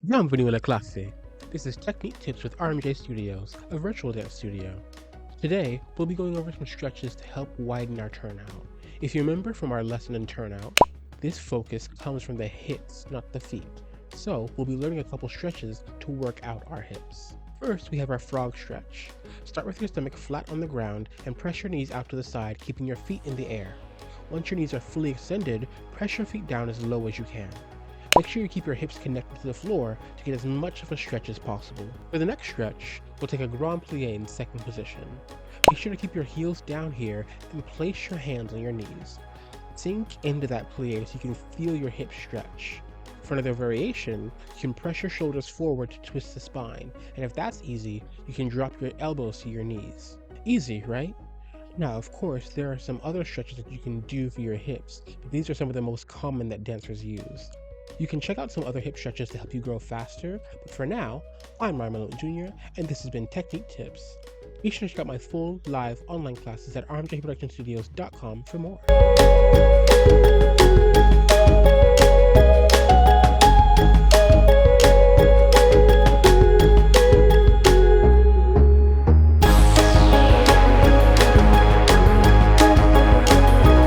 Bienvenue à la classe. This is Technique Tips with RMJ Studios, a virtual dance studio. Today, we'll be going over some stretches to help widen our turnout. If you remember from our lesson in Turnout, this focus comes from the hips, not the feet. So, we'll be learning a couple stretches to work out our hips. First, we have our frog stretch. Start with your stomach flat on the ground and press your knees out to the side, keeping your feet in the air. Once your knees are fully extended, press your feet down as low as you can. Make sure you keep your hips connected to the floor to get as much of a stretch as possible. For the next stretch, we'll take a grand plie in second position. Make sure to keep your heels down here and place your hands on your knees. Sink into that plie so you can feel your hips stretch. For another variation, you can press your shoulders forward to twist the spine, and if that's easy, you can drop your elbows to your knees. Easy, right? Now, of course, there are some other stretches that you can do for your hips, but these are some of the most common that dancers use. You can check out some other hip stretches to help you grow faster, but for now, I'm Malone Jr., and this has been Technique Tips. Be sure to check out my full live online classes at rmjproductionstudios.com for more.